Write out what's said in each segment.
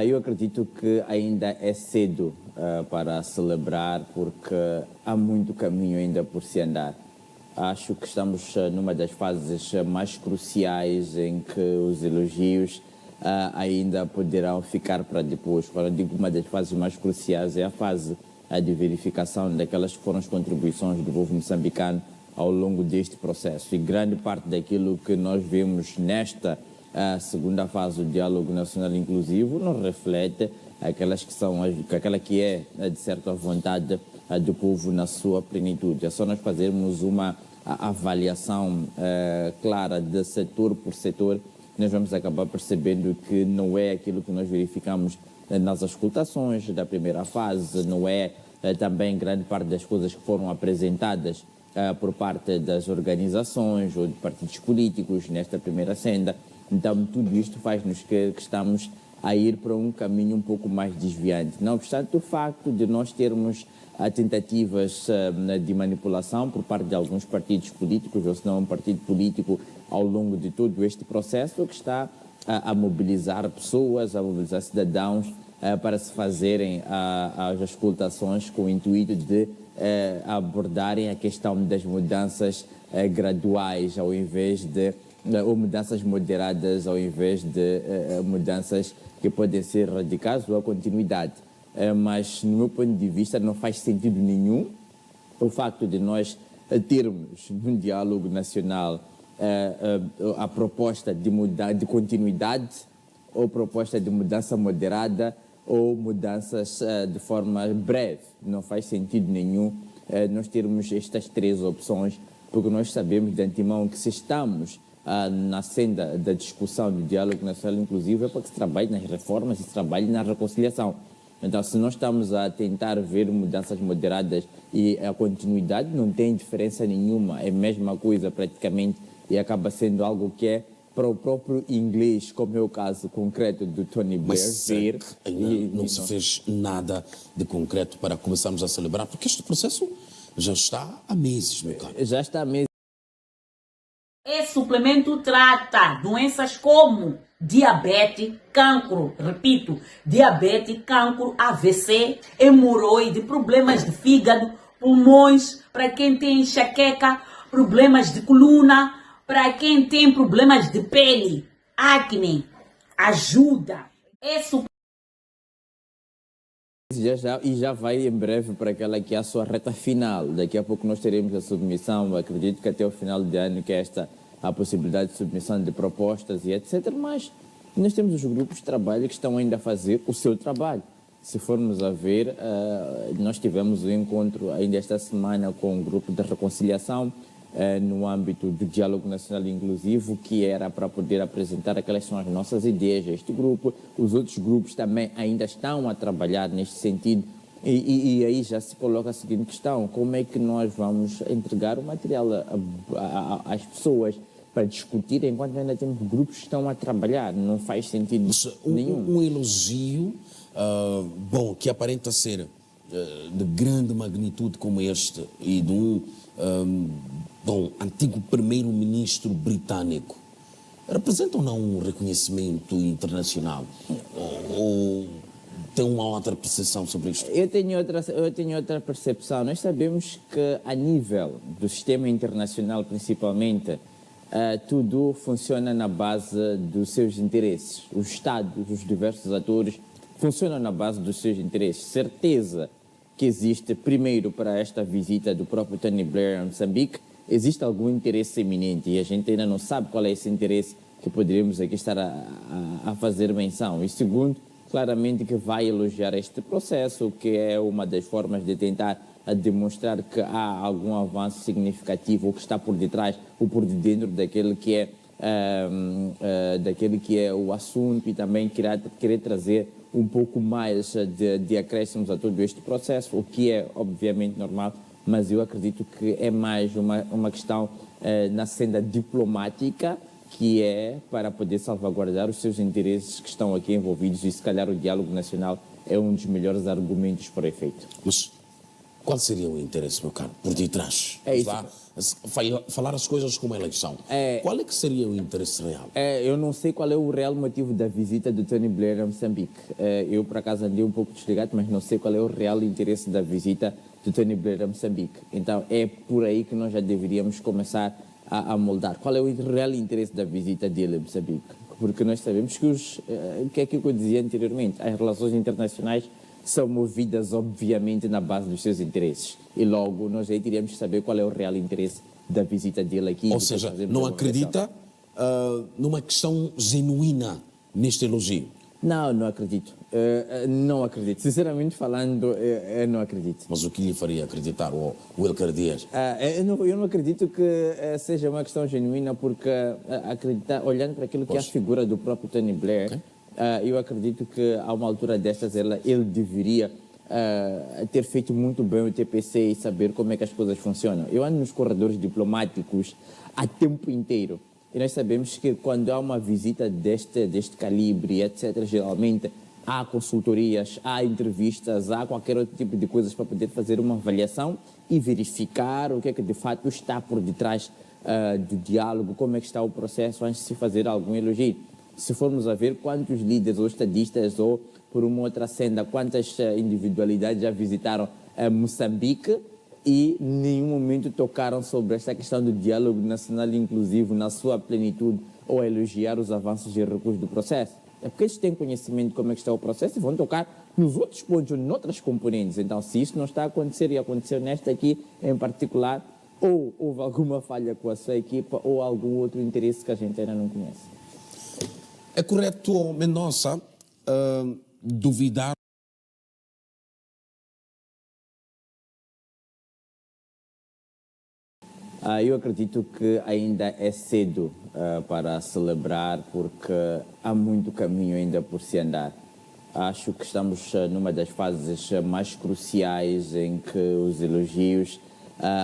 Eu acredito que ainda é cedo para celebrar, porque há muito caminho ainda por se andar. Acho que estamos numa das fases mais cruciais em que os elogios ainda poderão ficar para depois. Quando eu digo uma das fases mais cruciais, é a fase de verificação daquelas que foram as contribuições do povo moçambicano ao longo deste processo. E grande parte daquilo que nós vemos nesta segunda fase do diálogo nacional inclusivo não reflete aquela que é, de certa vontade, do povo na sua plenitude. É só nós fazermos uma avaliação clara de setor por setor, nós vamos acabar percebendo que não é aquilo que nós verificamos nas auscultações da primeira fase, não é também grande parte das coisas que foram apresentadas por parte das organizações ou de partidos políticos nesta primeira senda. Então, tudo isto faz-nos que estamos a ir para um caminho um pouco mais desviante. Não obstante o facto de nós termos tentativas de manipulação por parte de alguns partidos políticos, ou se não um partido político, ao longo de todo este processo, que está a mobilizar pessoas, a mobilizar cidadãos para se fazerem as auscultações com o intuito de abordarem a questão das mudanças graduais, ao invés de ou mudanças moderadas, ao invés de mudanças que podem ser radicais ou a continuidade. Mas, no meu ponto de vista, não faz sentido nenhum o facto de nós termos num diálogo nacional a proposta de continuidade ou proposta de mudança moderada ou mudanças de forma breve. Não faz sentido nenhum nós termos estas três opções, porque nós sabemos de antemão que se estamos na senda da discussão do diálogo nacional inclusivo é para que se trabalhe nas reformas e se trabalhe na reconciliação. Então, se nós estamos a tentar ver mudanças moderadas e a continuidade não tem diferença nenhuma, é a mesma coisa praticamente e acaba sendo algo que é para o próprio inglês, como é o caso concreto do Tony Blair. Mas ver não se fez nada de concreto para começarmos a celebrar, porque este processo já está há meses, meu caro. Já está há meses. Esse suplemento trata doenças como diabetes, cancro, repito, diabetes, cancro, AVC, hemorroide, problemas de fígado, pulmões, para quem tem enxaqueca, problemas de coluna, para quem tem problemas de pele, acne, ajuda. Já vai em breve para aquela que é a sua reta final. Daqui a pouco nós teremos a submissão, acredito que até o final de ano que é a possibilidade de submissão de propostas e etc. Mas nós temos os grupos de trabalho que estão ainda a fazer o seu trabalho. Se formos a ver, nós tivemos um encontro ainda esta semana com o grupo de reconciliação no âmbito do Diálogo Nacional Inclusivo, que era para poder apresentar aquelas são as nossas ideias. Este grupo, os outros grupos também ainda estão a trabalhar neste sentido. E aí já se coloca a seguinte questão: como é que nós vamos entregar o material às pessoas para discutir enquanto ainda temos grupos que estão a trabalhar? Não faz sentido nenhum. Um elogio, que aparenta ser de grande magnitude como este e de um antigo primeiro-ministro britânico, representa ou não um reconhecimento internacional? Ou tem uma outra percepção sobre isto? Eu tenho outra percepção. Nós sabemos que a nível do sistema internacional, principalmente, tudo funciona na base dos seus interesses. Os Estados, os diversos atores, funcionam na base dos seus interesses. Certeza que existe, primeiro, para esta visita do próprio Tony Blair a Moçambique, existe algum interesse eminente e a gente ainda não sabe qual é esse interesse que poderíamos aqui estar a fazer menção. E segundo, claramente que vai elogiar este processo, que é uma das formas de tentar demonstrar que há algum avanço significativo, ou que está por detrás ou por dentro daquele que é o assunto, e também querer trazer um pouco mais de acréscimos a todo este processo, o que é obviamente normal, mas eu acredito que é mais uma questão na senda diplomática, que é para poder salvaguardar os seus interesses que estão aqui envolvidos, e se calhar o diálogo nacional é um dos melhores argumentos para o efeito. Mas Qual seria o interesse, meu caro, por detrás? É isso. Falar as coisas como elas são. Qual é que seria o interesse real? Eu não sei qual é o real motivo da visita do Tony Blair a Moçambique. Eu, por acaso, andei um pouco desligado, mas não sei qual é o real interesse da visita do Tony Blair a Moçambique. Então, é por aí que nós já deveríamos começar a moldar. Qual é o real interesse da visita dele a Moçambique? Porque nós sabemos que é aquilo que eu dizia anteriormente, as relações internacionais são movidas, obviamente, na base dos seus interesses. E logo, nós aí teríamos que saber qual é o real interesse da visita dele aqui. Ou seja, não acredita numa questão genuína neste elogio? Não acredito. Não acredito. Sinceramente falando, eu não acredito. Mas o que lhe faria acreditar, o Wilker Dias? Eu não acredito que seja uma questão genuína, porque acreditar, olhando para aquilo que é a figura do próprio Tony Blair, eu acredito que a uma altura destas ele deveria ter feito muito bem o TPC e saber como é que as coisas funcionam. Eu ando nos corredores diplomáticos há tempo inteiro. E nós sabemos que quando há uma visita deste calibre, etc., geralmente há consultorias, há entrevistas, há qualquer outro tipo de coisas para poder fazer uma avaliação e verificar o que é que de fato está por detrás do diálogo, como é que está o processo antes de se fazer algum elogio. Se formos a ver quantos líderes ou estadistas ou por uma outra senda, quantas individualidades já visitaram Moçambique, e em nenhum momento tocaram sobre esta questão do diálogo nacional inclusivo na sua plenitude ou elogiar os avanços e recursos do processo. É porque eles têm conhecimento de como é que está o processo e vão tocar nos outros pontos ou noutras componentes. Então, se isso não está a acontecer e aconteceu nesta aqui em particular, ou houve alguma falha com a sua equipa ou algum outro interesse que a gente ainda não conhece. É correto, Mendonça, duvidar? Eu acredito que ainda é cedo para celebrar, porque há muito caminho ainda por se andar. Acho que estamos numa das fases mais cruciais em que os elogios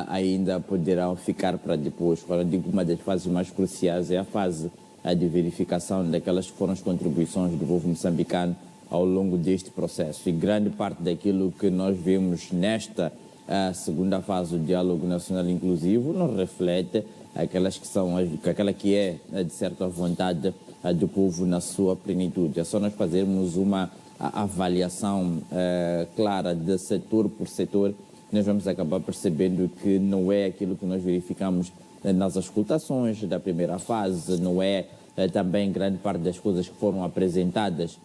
ainda poderão ficar para depois. Quando eu digo uma das fases mais cruciais, é a fase de verificação daquelas que foram as contribuições do povo moçambicano ao longo deste processo. E grande parte daquilo que nós vemos nesta segunda fase do diálogo nacional inclusivo não reflete aquela que é, de certa vontade, do povo na sua plenitude. É só nós fazermos uma avaliação clara de setor por setor, nós vamos acabar percebendo que não é aquilo que nós verificamos nas auscultações da primeira fase, não é também grande parte das coisas que foram apresentadas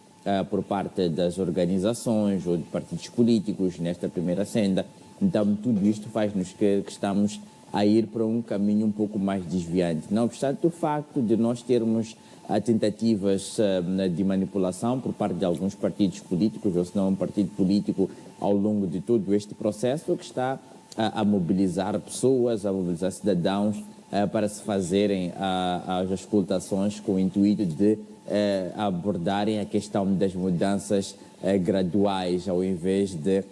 por parte das organizações ou de partidos políticos nesta primeira senda. Então, tudo isto faz-nos que estamos a ir para um caminho um pouco mais desviante. Não obstante o facto de nós termos tentativas de manipulação por parte de alguns partidos políticos, ou se não um partido político, ao longo de todo este processo, que está a mobilizar pessoas, a mobilizar cidadãos para se fazerem as auscultações com o intuito de abordarem a questão das mudanças graduais, ao invés de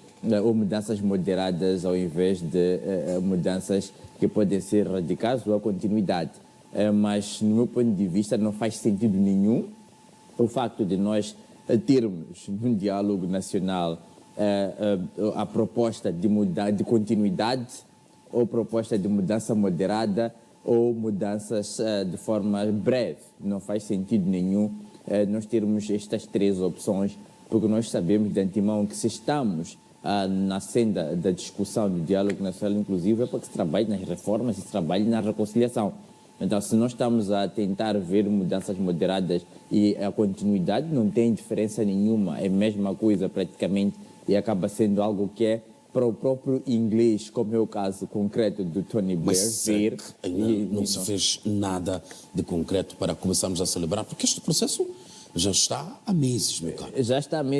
ou mudanças moderadas ao invés de mudanças que podem ser radicais ou a continuidade. Mas, no meu ponto de vista, não faz sentido nenhum o facto de nós termos num diálogo nacional a proposta de continuidade ou proposta de mudança moderada ou mudanças de forma breve. Não faz sentido nenhum nós termos estas três opções, porque nós sabemos de antemão que se estamos na senda da discussão do diálogo nacional inclusivo é para que se trabalhe nas reformas e se trabalhe na reconciliação. Então, se nós estamos a tentar ver mudanças moderadas e a continuidade não tem diferença nenhuma, é a mesma coisa praticamente e acaba sendo algo que é para o próprio inglês, como é o caso concreto do Tony Blair. Mas ver não se fez nada de concreto para começarmos a celebrar, porque este processo já está há meses, meu caro. Já está há meses.